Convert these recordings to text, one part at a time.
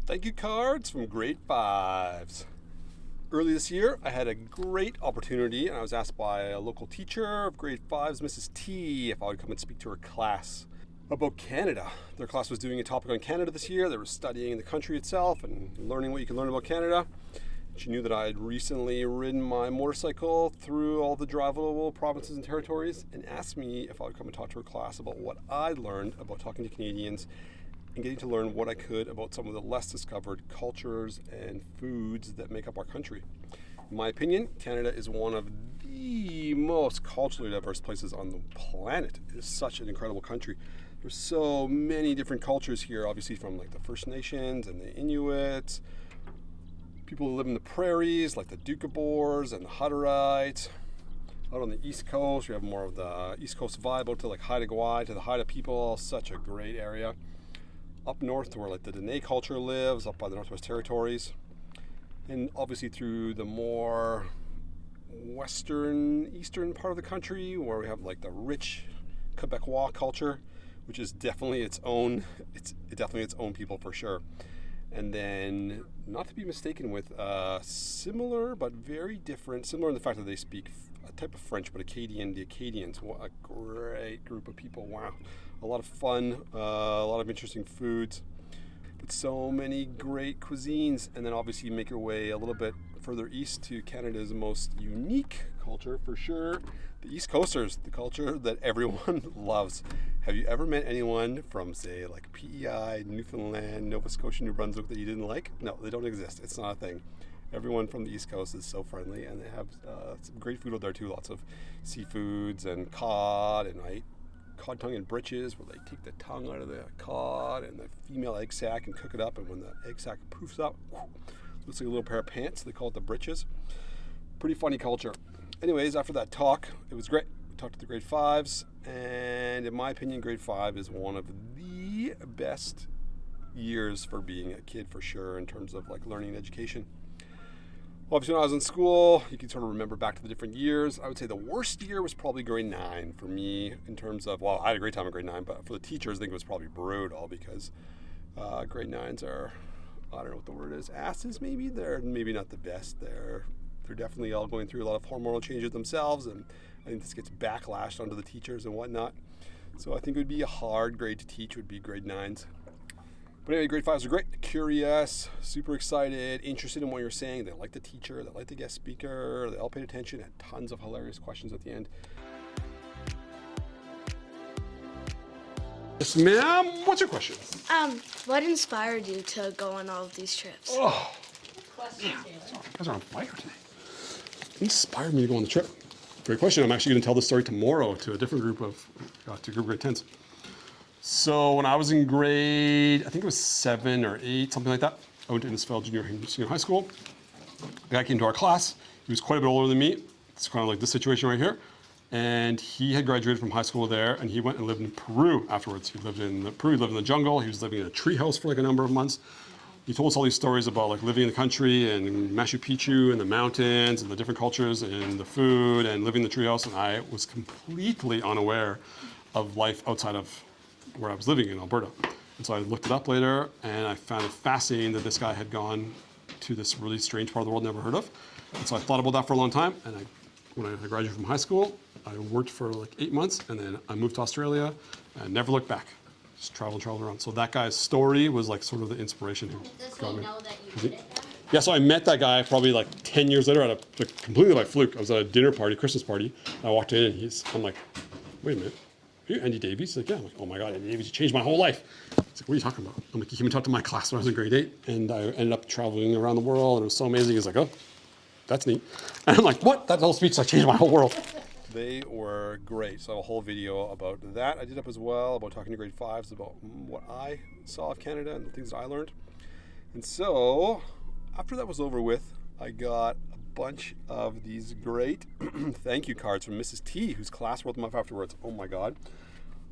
Thank you cards from grade 5s. Early this year, I had a great opportunity, and I was asked by a local teacher of grade 5s, Mrs. T, if I would come and speak to her class about Canada. Their class was doing a topic on Canada this year. They were studying the country itself and learning what you can learn about Canada. She knew that I had recently ridden my motorcycle through all the drivable provinces and territories and asked me if I would come and talk to her class about what I learned about talking to Canadians and getting to learn what I could about some of the less discovered cultures and foods that make up our country. In my opinion, Canada is one of the most culturally diverse places on the planet. It is such an incredible country. There's so many different cultures here, obviously from like the First Nations and the Inuits, people who live in the prairies like the 𝗔𝗶𝘅 and the Hutterites. Out on the East Coast, we have more of the East Coast vibe out to like 𝗔𝗶𝘅, to the Haida people, such a great area. Up north to where like the Dene culture lives, up by the Northwest Territories. And obviously through the more eastern part of the country where we have like the rich 𝗞𝗶𝘅 culture, which is definitely its own people for sure. And then, not to be mistaken with similar but very different, similar in the fact that they speak a type of French, but Acadian, the Acadians. What a great group of people, wow. A lot of fun, a lot of interesting foods, but so many great cuisines. And then obviously you make your way a little bit further east to Canada's most unique culture for sure, the East Coasters, the culture that everyone loves. Have you ever met anyone from, say, like PEI, Newfoundland, Nova Scotia, New Brunswick that you didn't like? No, they don't exist. It's not a thing. Everyone from the East Coast is so friendly, and they have some great food out there too. Lots of seafoods and cod, and I ate cod tongue and britches, where they take the tongue out of the cod and the female egg sac and cook it up, and when the egg sac poofs up, looks like a little pair of pants. They call it the britches. Pretty funny culture. Anyways, after that talk, it was great. We talked to the grade 5s, and in my opinion, grade 5 is one of the best years for being a kid for sure in terms of like learning and education. Obviously, when I was in school, you can sort of remember back to the different years. I would say the worst year was probably grade 9 for me in terms of, well, I had a great time in grade 9, but for the teachers, I think it was probably brutal because grade 9s are, I don't know what the word is, asses maybe? They're maybe not the best. They're definitely all going through a lot of hormonal changes themselves, and I think this gets backlashed onto the teachers and whatnot. So I think it would be a hard grade to teach would be grade 9s. But anyway, grade 5s are great. Curious, super excited, interested in what you're saying. They like the teacher, they like the guest speaker, they all paid attention, had tons of hilarious questions at the end. Yes, ma'am, what's your question? What inspired you to go on all of these trips? Oh, you guys are on fire today. Inspired me to go on the trip. Great question. I'm actually going to tell this story tomorrow to a different group of, to group grade 10s. So when I was in grade, I think it was 7 or 8, something like that, I went to Innisfail Junior High School. The guy came to our class. He was quite a bit older than me. It's kind of like this situation right here. And he had graduated from high school there, and he went and lived in Peru afterwards. He lived in Peru, he lived in the jungle. He was living in a treehouse for like a number of months. He told us all these stories about like living in the country and Machu Picchu and the mountains and the different cultures and the food and living in the treehouse. And I was completely unaware of life outside of where I was living in Alberta. And so I looked it up later, and I found it fascinating that this guy had gone to this really strange part of the world never heard of. And so I thought about that for a long time. And when I graduated from high school, I worked for like 8 months, and then I moved to Australia and never looked back. Just traveled around. So that guy's story was like sort of the inspiration. Does he know that you did it? Yeah, so I met that guy probably like 10 years later completely by fluke. I was at a dinner party, Christmas party. I walked in, and I'm like, wait a minute. Are you Andy Davies? He's like, yeah. I'm like, oh my God, Andy Davies, you changed my whole life. He's like, what are you talking about? I'm like, he came and talked to my class when I was in grade 8, and I ended up traveling around the world, and it was so amazing. He's like, oh, that's neat. And I'm like, what? That whole speech like changed my whole world. They were great. So I have a whole video about that I did up as well, about talking to grade 5s, about what I saw of Canada and the things that I learned. And so after that was over with, I got a bunch of these great thank you cards from Mrs. T, whose class wrote them up afterwards. Oh my God.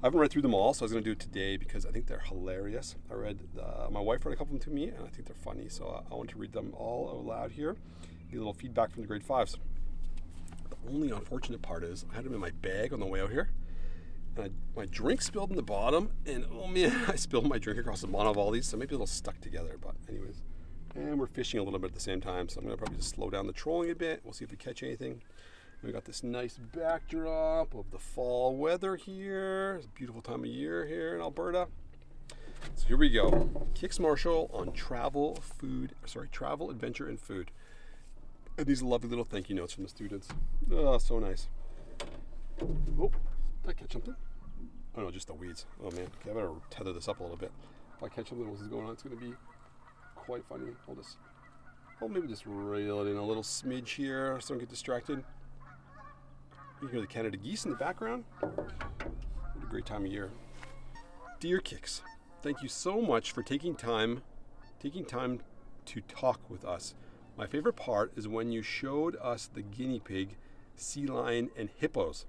I haven't read through them all, so I was going to do it today because I think they're hilarious. My wife read a couple of them to me, and I think they're funny. So I want to read them all out loud here. Get a little feedback from the grade 5s. The only unfortunate part is I had them in my bag on the way out here, And my drink spilled in the bottom, and oh man, I spilled my drink across the bottom of all these, so maybe a little stuck together, but anyways. And we're fishing a little bit at the same time, so I'm gonna probably just slow down the trolling a bit. We'll see if we catch anything. We got this nice backdrop of the fall weather here. It's a beautiful time of year here in Alberta. So here we go. Kix Marshall on travel, adventure, and food. And these lovely little thank you notes from the students. Oh, so nice. Oh, did I catch something? Oh no, just the weeds. Oh man, okay, I better tether this up a little bit. If I catch something else is going on, it's gonna be quite funny. Maybe just reel it in a little smidge here so I don't get distracted. You can hear the Canada geese in the background. What a great time of year. Dear Kix, thank you so much for taking time to talk with us. My favorite part is when you showed us the guinea pig, sea lion, and hippos.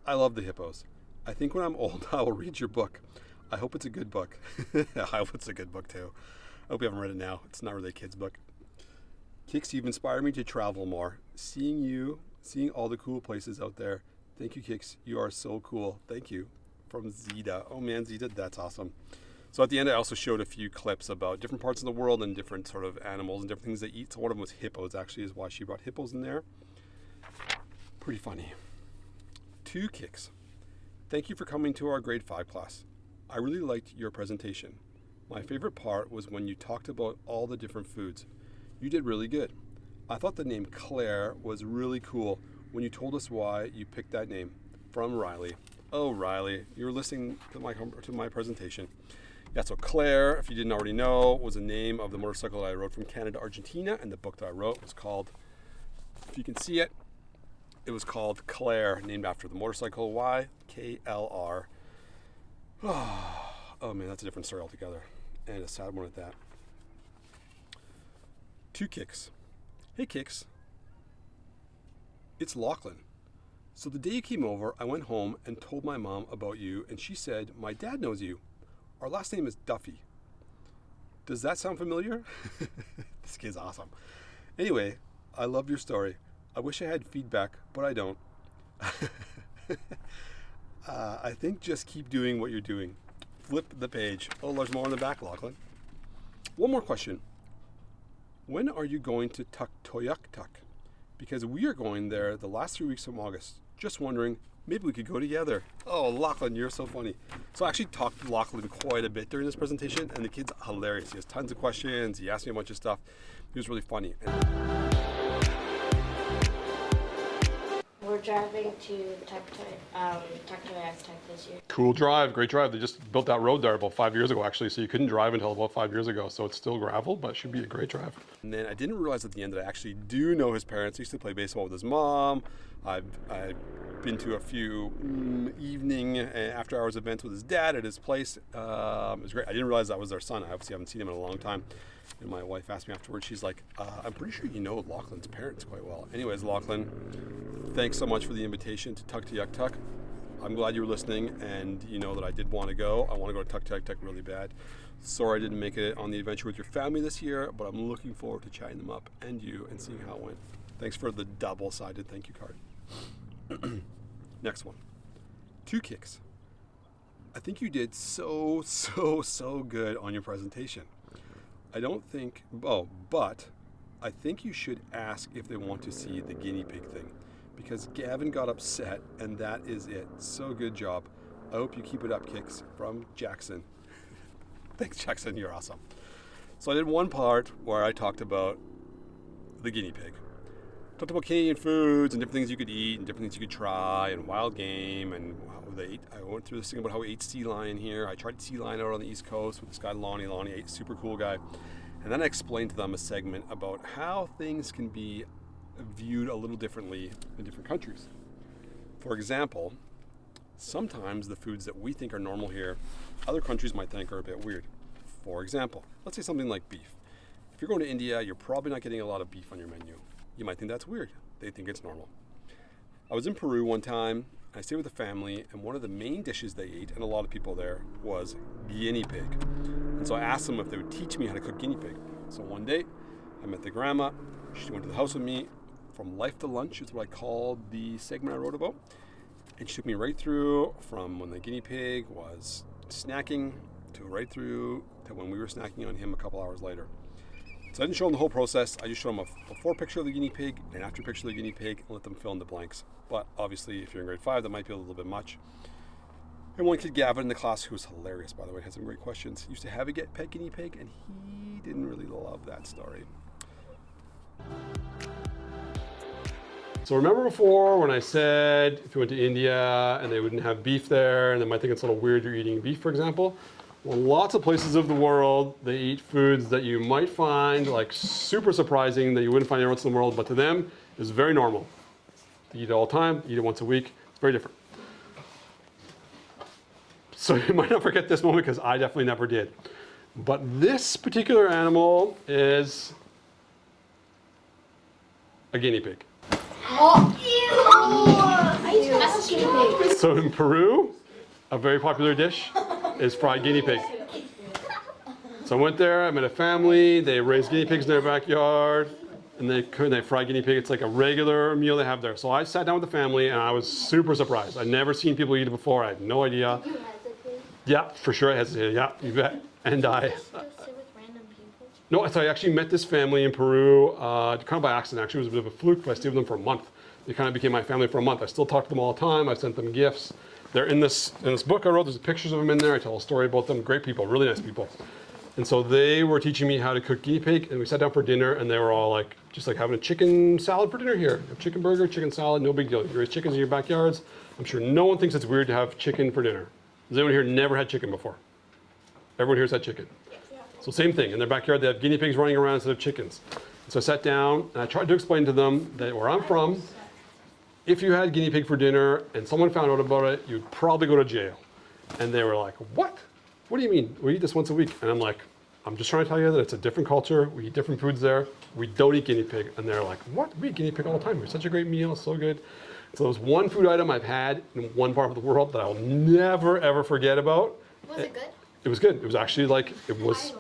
I love the hippos. I think when I'm old, I will read your book. I hope it's a good book. I hope it's a good book too. I hope you haven't read it now. It's not really a kid's book. Kix, you've inspired me to travel more. Seeing all the cool places out there. Thank you, Kix. You are so cool. Thank you. From Zita. Oh man, Zita, that's awesome. So at the end, I also showed a few clips about different parts of the world and different sort of animals and different things they eat. So one of them was hippos, actually, is why she brought hippos in there. Pretty funny. To Kix. Thank you for coming to our grade 5 class. I really liked your presentation. My favorite part was when you talked about all the different foods. You did really good. I thought the name Claire was really cool when you told us why you picked that name. From Riley. Oh, Riley, you were listening to my presentation. Yeah, so Claire, if you didn't already know, was the name of the motorcycle that I rode from Canada to Argentina, and the book that I wrote was called, if you can see it, it was called Claire, named after the motorcycle. Why? KLR. Oh man, that's a different story altogether, and a sad one at that. To Kix. Hey Kix, it's Lachlan. So the day you came over, I went home and told my mom about you, and she said, my dad knows you. Our last name is Duffy. Does that sound familiar? This kid's awesome. Anyway, I love your story. I wish I had feedback, but I don't. I think just keep doing what you're doing. Flip the page. Oh, there's more on the back, Lachlan. One more question. When are you going to Tuktoyaktuk? Because we are going there the last 3 weeks of August. Just wondering, maybe we could go together. Oh, Lachlan, you're so funny. So I actually talked to Lachlan quite a bit during this presentation, and the kid's hilarious. He has tons of questions. He asked me a bunch of stuff. He was really funny. We're driving to Tuktoyaktuk this year. Cool drive, great drive. They just built that road there about 5 years ago, actually, so you couldn't drive until about 5 years ago. So it's still gravel, but it should be a great drive. And then I didn't realize at the end that I actually do know his parents. He used to play baseball with his mom. I've been to a few evening after hours events with his dad at his place. It was great. I didn't realize that was their son. I obviously haven't seen him in a long time. And my wife asked me afterwards, she's like, I'm pretty sure you know Lachlan's parents quite well. Anyways, Lachlan, thanks so much for the invitation to Tuktoyaktuk. I'm glad you were listening, and you know that I did want to go. I want to go to Tuktoyaktuk really bad. Sorry I didn't make it on the adventure with your family this year, but I'm looking forward to chatting them up and you and seeing how it went. Thanks for the double-sided thank you card. Next one. To Kix. I think you did so good on your presentation. But I think you should ask if they want to see the guinea pig thing, because Gavin got upset, and that is it. So good job. I hope you keep it up, Kix. From Jackson. Thanks, Jackson. You're awesome. So I did one part where I talked about the guinea pig. Talked about Canadian foods and different things you could eat and different things you could try and wild game and how they eat. I went through this thing about how we ate sea lion here. I tried sea lion out on the East Coast with this guy Lonnie. Lonnie, super cool guy. And then I explained to them a segment about how things can be viewed a little differently in different countries. For example, sometimes the foods that we think are normal here, other countries might think are a bit weird. For example, let's say something like beef. If you're going to India, you're probably not getting a lot of beef on your menu. You might think that's weird. They think it's normal. I was in Peru one time. I stayed with a family, and one of the main dishes they ate, and a lot of people there, was guinea pig. And so I asked them if they would teach me how to cook guinea pig. So one day, I met the grandma. She went to the house with me. From Life to Lunch is what I called the segment I wrote about. And she took me right through from when the guinea pig was snacking to right through to when we were snacking on him a couple hours later. So I didn't show them the whole process. I just showed them a before picture of the guinea pig and after picture of the guinea pig and let them fill in the blanks. But obviously, if you're in grade 5, that might be a little bit much. And one kid, Gavin, in the class, who was hilarious, by the way, had some great questions, used to have a pet guinea pig, and he didn't really love that story. So remember before when I said if you went to India and they wouldn't have beef there and they might think it's a little weird you're eating beef, for example? Well, lots of places of the world, they eat foods that you might find like super surprising that you wouldn't find anywhere else in the world, but to them is very normal. They eat it all the time, eat it once a week. It's very different. So you might not forget this moment because I definitely never did. But this particular animal is a guinea pig. Oh, ew! I used to love guinea pig. So in Peru, a very popular dish is fried guinea pig. So I went there, I met a family, they raised guinea pigs in their backyard, and they fry guinea pig. It's like a regular meal they have there. So I sat down with the family and I was super surprised. I'd never seen people eat it before, I had no idea. You hesitate? Yeah, for sure I hesitated, yeah, you bet. And Just go sit with random people? no, so I actually met this family in Peru, kind of by accident actually. It was a bit of a fluke, but I stayed with them for a month. They kind of became my family for a month. I still talk to them all the time. I sent them gifts. They're in this book I wrote. There's pictures of them in there. I tell a story about them. Great people, really nice people. And so they were teaching me how to cook guinea pig, and we sat down for dinner, and they were all like, just like having a chicken salad for dinner here. A chicken burger, chicken salad, no big deal. You raise chickens in your backyards. I'm sure no one thinks it's weird to have chicken for dinner. Has anyone here never had chicken before? Everyone here's had chicken. So same thing. In their backyard, they have guinea pigs running around instead of chickens. So I sat down, and I tried to explain to them that where I'm from, if you had guinea pig for dinner and someone found out about it, you'd probably go to jail. And they were like, what? What do you mean? We eat this once a week. And I'm like, I'm just trying to tell you that it's a different culture. We eat different foods there. We don't eat guinea pig. And they're like, what? We eat guinea pig all the time. It's such a great meal, so good. So there's one food item I've had in one part of the world that I will never, ever forget about. Was it good? It was good. It was actually like, it was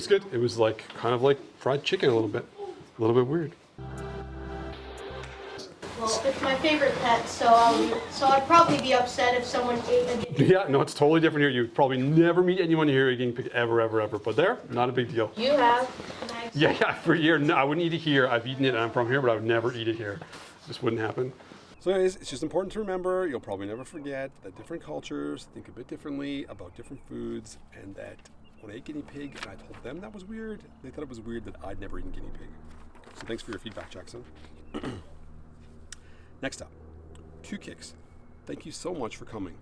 good. It was like, kind of like fried chicken a little bit weird. Well, it's my favorite pet, so I'd probably be upset if someone ate a guinea pig. Yeah, no, it's totally different here. You'd probably never meet anyone here eating pig ever. But there, not a big deal. You have. Yeah, for a year. No, I wouldn't eat it here. I've eaten it and I'm from here, but I would never eat it here. This wouldn't happen. So anyways, it's just important to remember, you'll probably never forget that different cultures think a bit differently about different foods, and that when I ate guinea pig and I told them that was weird, they thought it was weird that I'd never eaten guinea pig. So thanks for your feedback, Jackson. Next up, 2Kix. Thank you so much for coming.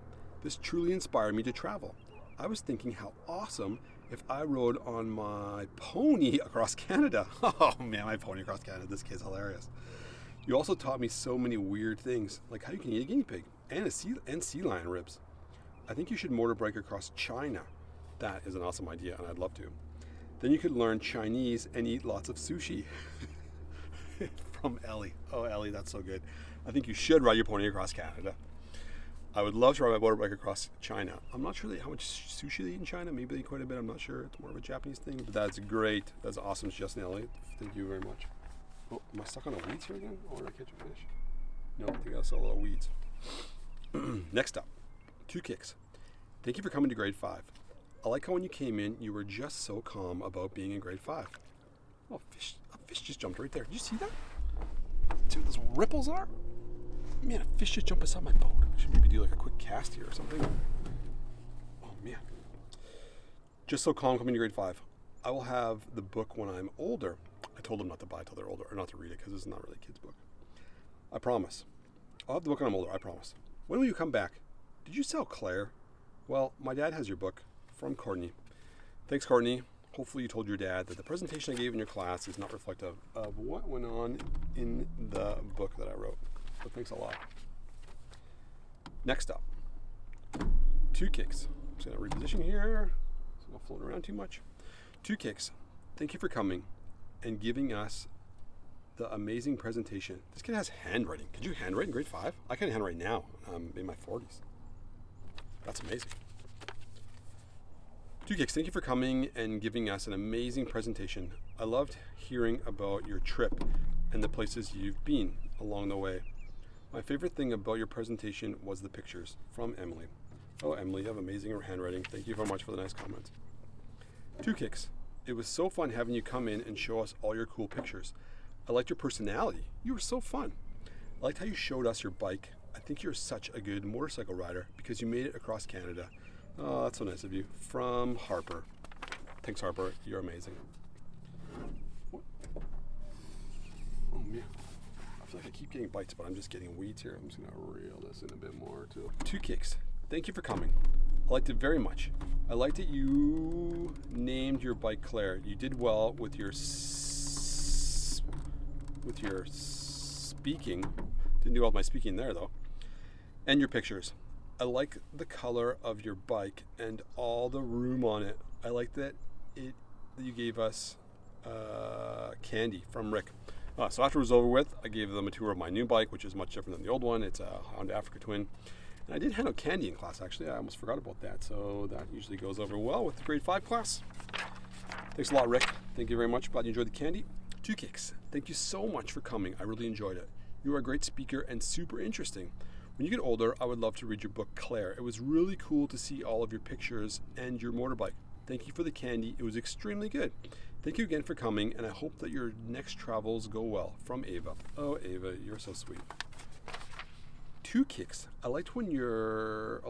This truly inspired me to travel. I was thinking how awesome if I rode on my pony across Canada. Oh man, my pony across Canada. This kid's hilarious. You also taught me so many weird things, like how you can eat a guinea pig and sea lion ribs. I think you should motorbike across China. That is an awesome idea, and I'd love to. Then you could learn Chinese and eat lots of sushi. From Ellie. Oh, Ellie, that's so good. I think you should ride your pony across Canada. I would love to ride my motorbike across China. I'm not sure how much sushi they eat in China. Maybe they eat quite a bit. I'm not sure. It's more of a Japanese thing. But that's great. That's awesome, Justin, Ellie. Thank you very much. Oh, am I stuck on the weeds here again? Or did I catch a fish? No, I think I saw a little weeds. Next up, 2Kix. Thank you for coming to grade 5. I like how when you came in, you were just so calm about being in grade 5. Oh, a fish just jumped right there. Did you see that? See what those ripples are? Man, a fish just jumped beside my boat. I should maybe do like a quick cast here or something. Oh man. Just so calm coming to grade 5. I will have the book when I'm older. I told them not to buy it till they're older, or not to read it, because it's not really a kid's book. I promise. I'll have the book when I'm older, I promise. When will you come back? Did you sell Claire? Well, my dad has your book, from Courtney. Thanks, Courtney. Hopefully you told your dad that the presentation I gave in your class is not reflective of what went on in the book that I wrote. So thanks a lot. Next up, 2Kix. I'm just going to reposition here so I don't float around too much. 2Kix, thank you for coming and giving us the amazing presentation. This kid has handwriting. Could you handwrite in grade 5? I can handwrite now. I'm in my 40s. That's amazing. 2Kix, thank you for coming and giving us an amazing presentation. I loved hearing about your trip and the places you've been along the way. My favorite thing about your presentation was the pictures. From Emily. Oh, Emily, you have amazing handwriting. Thank you very much for the nice comments. 2 Kix. It was so fun having you come in and show us all your cool pictures. I liked your personality. You were so fun. I liked how you showed us your bike. I think you're such a good motorcycle rider because you made it across Canada. Oh, that's so nice of you. From Harper. Thanks, Harper. You're amazing. What? Oh, man. I feel like I keep getting bites, but I'm just getting weeds here. I'm just going to reel this in a bit more, too. 2 Kix. Thank you for coming. I liked it very much. I liked that you named your bike Claire. You did well with your speaking. Didn't do well with my speaking there, though. And your pictures. I like the color of your bike and all the room on it. I like that you gave us candy from Rick. So after it was over with, I gave them a tour of my new bike, which is much different than the old one. It's a Honda Africa Twin. And I did hand out candy in class, actually. I almost forgot about that. So that usually goes over well with the grade 5 class. Thanks a lot, Rick. Thank you very much. Glad you enjoyed the candy. 2 Kix. Thank you so much for coming. I really enjoyed it. You are a great speaker and super interesting. When you get older, I would love to read your book, Claire. It was really cool to see all of your pictures and your motorbike. Thank you for the candy. It was extremely good. Thank you again for coming, and I hope that your next travels go well. From Ava. Oh, Ava, you're so sweet. 2 Kix. I liked when Kix.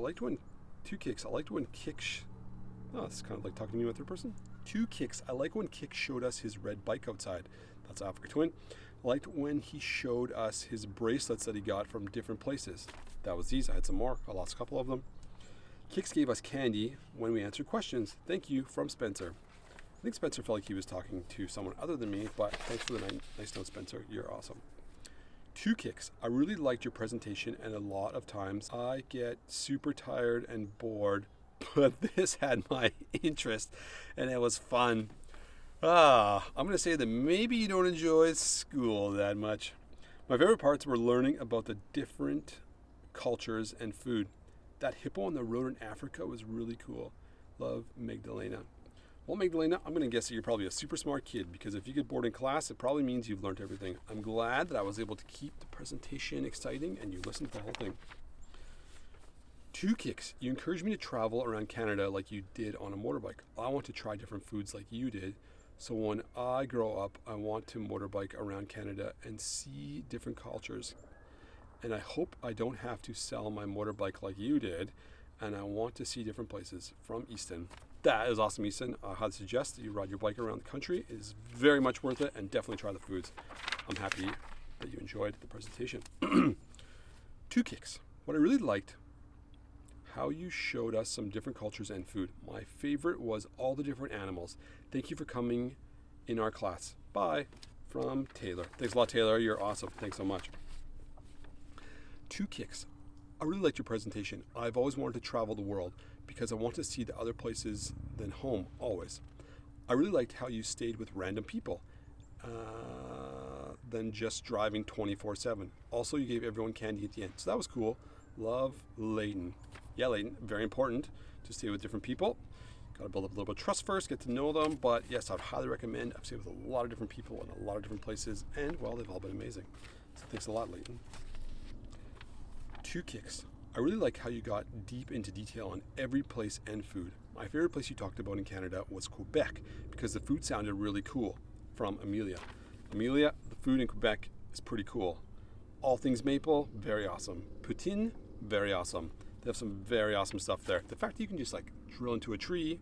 Oh, it's kind of like talking to me in a third person. 2 Kix. I like when Kix showed us his red bike outside. That's Africa Twin. I liked when he showed us his bracelets that he got from different places. That was these. I had some more. I lost a couple of them. Kix gave us candy when we answered questions. Thank you, from Spencer. I think Spencer felt like he was talking to someone other than me, but thanks for the nice note, Spencer. You're awesome. 2 Kix. I really liked your presentation, and a lot of times I get super tired and bored, but this had my interest, and it was fun. I'm going to say that maybe you don't enjoy school that much. My favorite parts were learning about the different cultures and food. That hippo on the road in Africa was really cool. Love, Magdalena. Well, Magdalena, I'm going to guess that you're probably a super smart kid, because if you get bored in class, it probably means you've learned everything. I'm glad that I was able to keep the presentation exciting and you listened to the whole thing. 2 Kix. You encouraged me to travel around Canada like you did on a motorbike. I want to try different foods like you did. So when I grow up, I want to motorbike around Canada and see different cultures. And I hope I don't have to sell my motorbike like you did. And I want to see different places. From Easton. That is awesome, Easton. I highly suggest that you ride your bike around the country. It is very much worth it, and definitely try the foods. I'm happy that you enjoyed the presentation. 2 Kix. What I really liked, how you showed us some different cultures and food. My favorite was all the different animals. Thank you for coming in our class. Bye. From Taylor. Thanks a lot, Taylor. You're awesome. Thanks so much. 2 Kix. I really liked your presentation. I've always wanted to travel the world because I want to see the other places than home, always. I really liked how you stayed with random people than just driving 24/7. Also, you gave everyone candy at the end, so that was cool. Love, Layton. Yeah, Layton, very important to stay with different people. Got to build up a little bit of trust first, get to know them, but yes, I'd highly recommend. I've stayed with a lot of different people in a lot of different places, and well, they've all been amazing. So thanks a lot, Layton. 2 Kix. I really like how you got deep into detail on every place and food. My favorite place you talked about in Canada was Quebec because the food sounded really cool. From Amelia. Amelia, the food in Quebec is pretty cool. All things maple, very awesome. Poutine, very awesome. They have some very awesome stuff there. The fact that you can just like drill into a tree,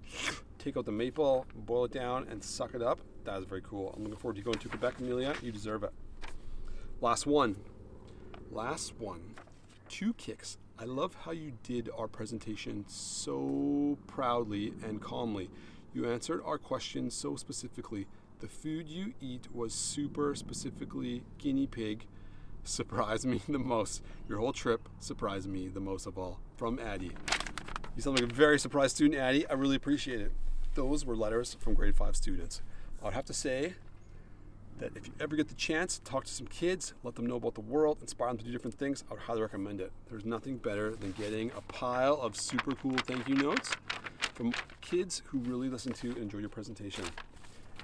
take out the maple, boil it down, and suck it up, that is very cool. I'm looking forward to going to Quebec, Amelia. You deserve it. Last one. 2 Kix. I love how you did our presentation so proudly and calmly. You answered our questions so specifically. The food you eat was super specifically guinea pig. Surprised me the most. Your whole trip surprised me the most of all. From Addie. You sound like a very surprised student, Addie. I really appreciate it. Those were letters from grade 5 students. I would have to say that if you ever get the chance to talk to some kids, let them know about the world, inspire them to do different things, I would highly recommend it. There's nothing better than getting a pile of super cool thank you notes from kids who really listen to and enjoy your presentation.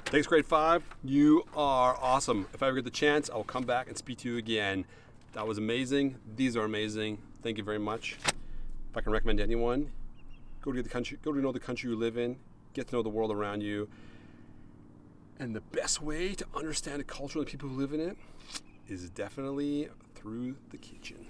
Thanks, grade 5. You are awesome. If I ever get the chance, I'll come back and speak to you again. That was amazing. These are amazing. Thank you very much. If I can recommend to anyone, go to know the country you live in, get to know the world around you. And the best way to understand the culture and the people who live in it is definitely through the kitchen.